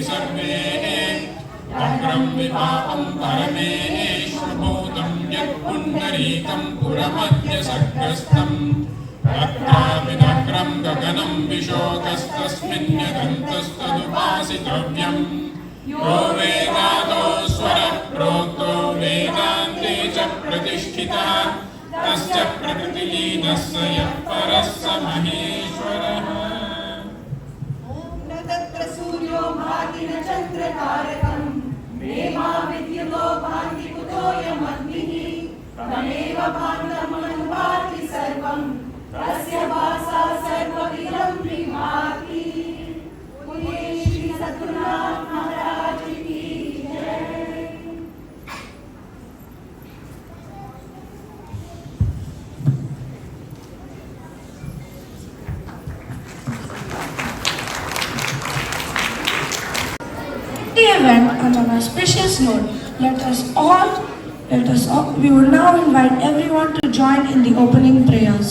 सर्वे अग्रं विभावं परमेश्वरभूतं यत्पुण्डरीकं पुरमध्यसर्गस्थं तत्राविदग्रं गगनं विशोकस्तस्मिन् यदन्तस्तदुपासितव्यम् यो वेदादो स्वरः प्रोक्तो वेदान्ते च प्रतिष्ठितः तस्य प्रकृतिलीनः स यः परः स महेश्वरः। न तत्र सूर्यो भाति न चन्द्रतारकम् नेमा विद्युतो भान्ति कुतोऽयमग्निः तमेव भान्तमनुभाति सर्वं तस्य भासा सर्वमिदं विभाति। बोलिए श्री सद्गुरुनाथ महाराज की जय। The event, and on a auspicious note, we would now invite everyone to join in the opening prayers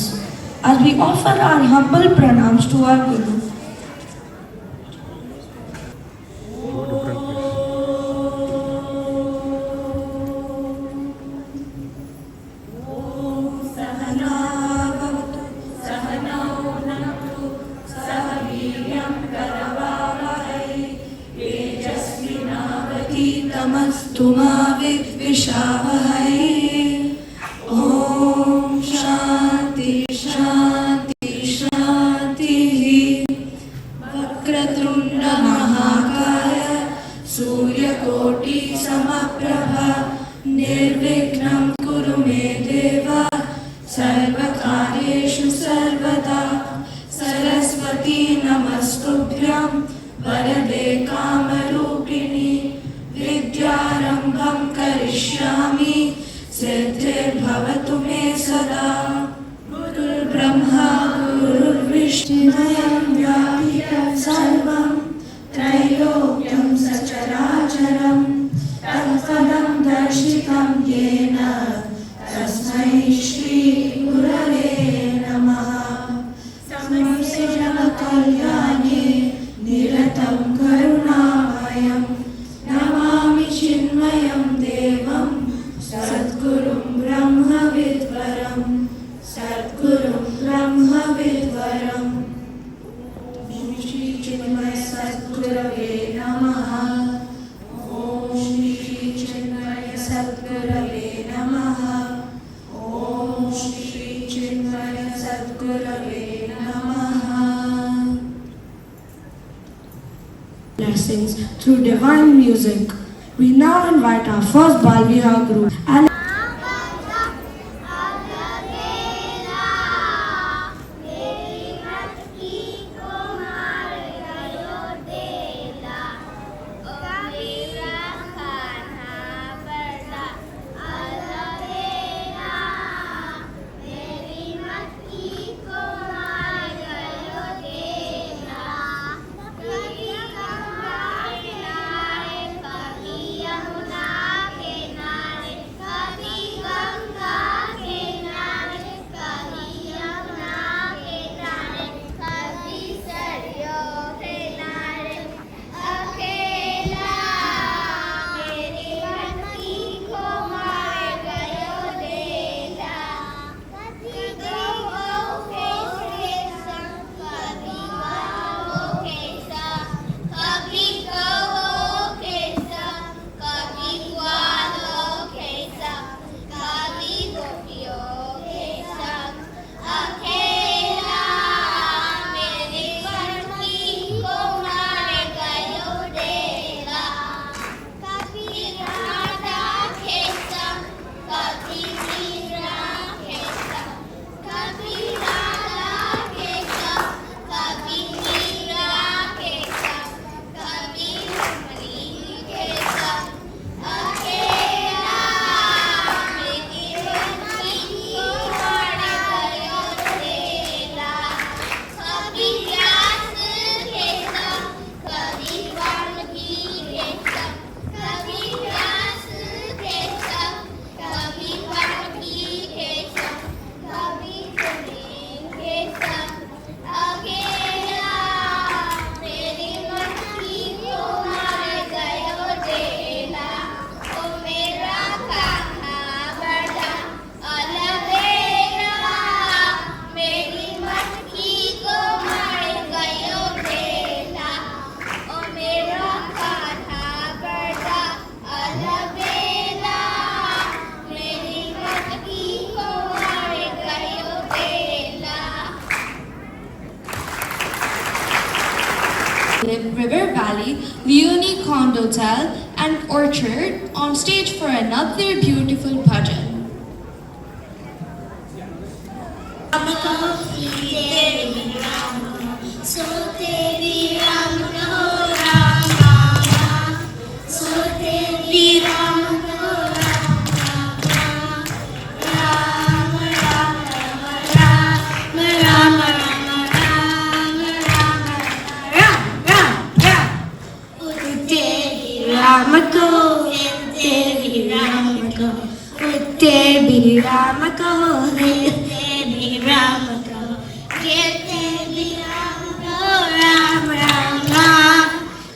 as we offer our humble pranams to our Guru. तमस्तु मा विद्विषावहै। ॐ शान्ति शान्ति शान्तिः। वक्रतुण्ड महाकाय सूर्यकोटि समप्रभ निर्विघ्नं कुरु मे देव सर्वकार्येषु सर्वदा। सरस्वती नमस्तुभ्यं वरदे कामरूपिणि विद्यारम्भं करिष्यामि सिद्धिर्भवतु मे सदा। गुरुर्ब्रह्मा गुरुर्विष्णुः व्यापितं सर्वं त्रैलोक्यं सचराचरं तत्पदं दर्शितं येन तस्मै श्री गुरवे नमः। तमस्य जनकल्याणे निरतं करुणामयम् नमामि चिन्मयं देवं सद्गुरुं ब्रह्मविद्वरं सद्गुरुं ब्रह्मविद्वरम्। श्री चिन्मय सद्गुरवे नमः। ॐ श्री चिन्मय सद्गुरवे नमः। ॐ श्री चिन्मय सद्गुरवे नमः। Blessings through divine music. We now invite our first Bal Vihar group and River Valley, Leonie Condotel, and Orchard on stage for another beautiful bhajan. So Devi Ram Kaho Ram Rama, so Devi Ram Kaho Ram Rama, Ram Rama Rama Ram Rama Ram Devi Ram Kaho, Devi Ram Kaho, Devi Ram Kaho, Devi Ram Kaho. Ram Ram Ram,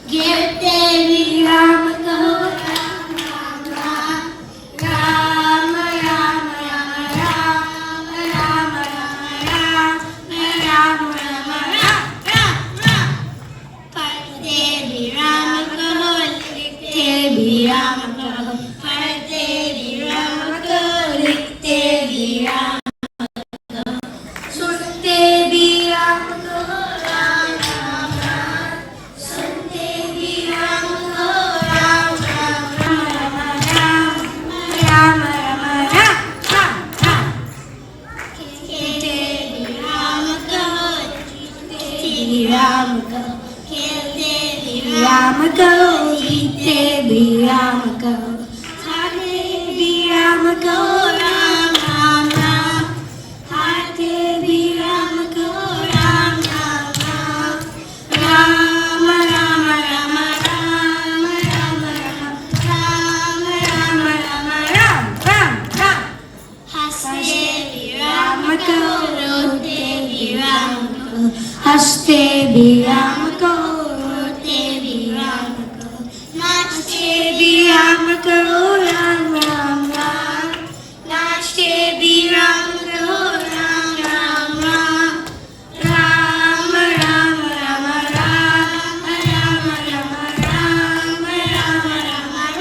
give Devi Ram Kaho Ram Ram Ram, Ram Ram Ram Ram Ram Ram Ram Ram Ram. Par Devi Ram Kaho, Devi Ram Kaho, Par Devi Ram Kaho, Devi Ram Kaho, Sun Devi Ram Kaho. Ram Kaho, Ram Kaho, Devi Ram Kaho, Devi Ram Kaho, Ram Ram Ram, Devi Ram Kaho, Ram Ram Ram, Ram Ram Ram Ram Ram Ram Ram Ram Ram. Haste Ram Kaho, Devi Ram Kaho, Haste Ram Kaho, Devi Ram Kaho, Nachte Ram Kaho, Ram Ram Ram, Nachte Ram Kaho, Ram Ram Ram, Ram Ram Ram Ram Ram Ram Ram Ram Ram Ram, Ram Ram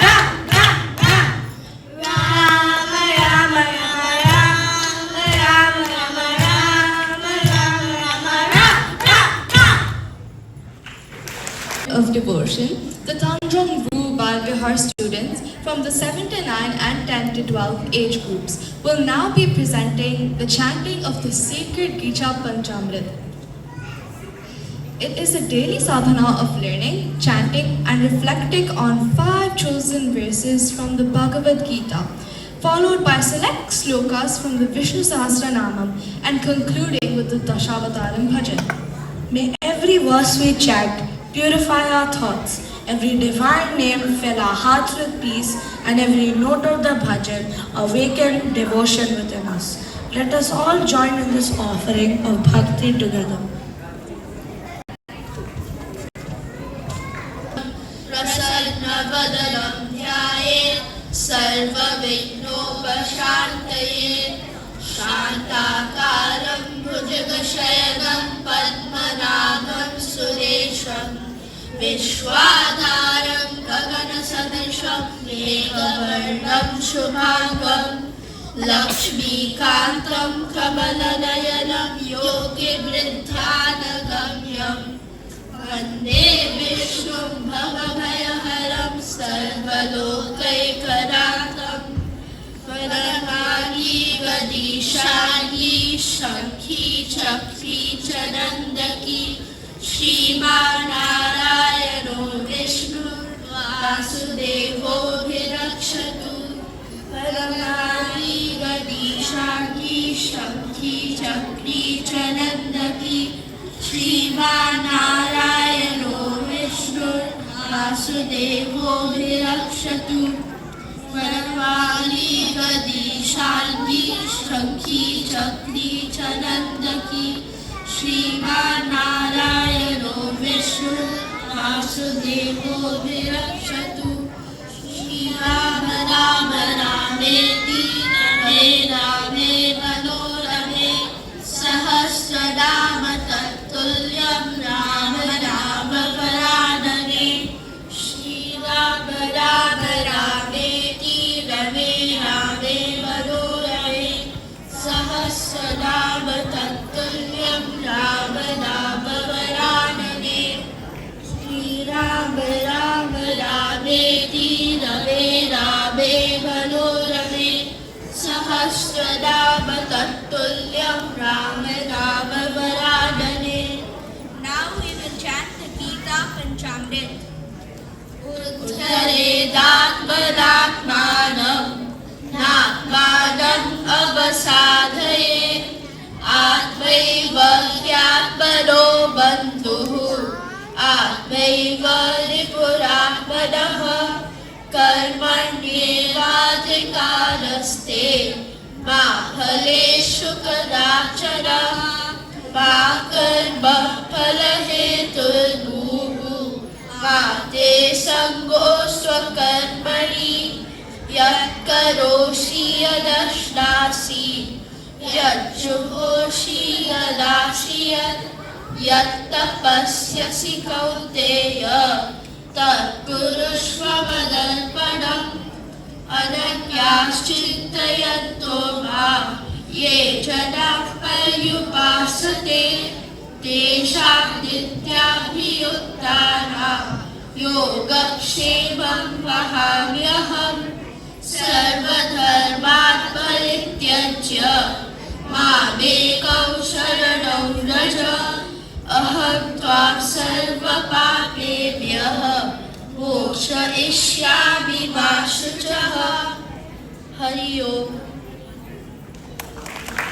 Of devotion, the Tandrong Vu Bal Vihar students from the 7 to 9 and 10 to 12 age groups will now be presenting the chanting of the sacred Gicha Panchamrit. It is a daily sadhana of learning, chanting and reflecting on 5 chosen verses from the Bhagavad Gita, followed by select slokas from the Vishnu Sahasranamam and concluding with the Dashavataram Bhajan. May every verse we chant purify our thoughts, every divine name fill our hearts with peace, and every note of the bhajan awaken devotion within us. Let us all join in this offering of bhakti together. Prasannavadalam dhyaye sarva vighnopashantaye Shantakaram bhujagasayanam padmanabham suresham Vishwadharam gaganasadisham meghavarnam shubhangam Lakshmikantam kamalanayanam yogi vridhyanagamyam Vande Vishnum Bhavabhayaharam Sarvalokaikaratam Paramani Vadishani Shankhi Chakri Chanandaki Shriman Narayano Vishnu Vasudevo Virakshatu Paramani Vadishani Shankhi Chakri Chanandaki Shriman Narayano Vishnu Vasudevo Virakshatu Paramani Vadishani Shankhi Chakri Chanandaki Shriman Narayano Vishnu Vasudevo Virakshatu Shri Rama Rama Rameti Rame Rame Manorame Sahasranama Tattulya Rama Rama Paranane Shri Rama Rama Rameti Rame Rame Manorame Sahasranama Tattulya Rama Rama Paranane Shri सहस्रनाम तत्तुल्यं राम नाम वरानने. Now we will chant the Gita Panchamrit. उद्धरेदात्मनात्मानं नात्मानं अवसाधये. आत्मैव ह्यात्मनो बन्धुः आत्मैव रिपुरात्मनः. कर्मण्येवाधिकारस्ते मा फलेषु कदाचन. मा कर्मफलहेतुर्भूः मा ते सङ्गोऽस्त्वकर्मणि. यत् करोषि यदश्नासि यज्जुहोषि यदासि यत् तपस्यसि कौन्तेय तत्कुरुष्व मदर्पणम्. अनन्याश्चिन्तयन्तो मां ये जनाः पर्युपासते तेषां नित्याभियुक्तानां योगक्षेमं वहाम्यहम्. सर्वधर्मान् परित्यज्य मामेकं शरणं व्रज. अहं त्वां सर्वपापेभ्यः मोक्षयिष्यामि मा शुचः. हरि ओम्.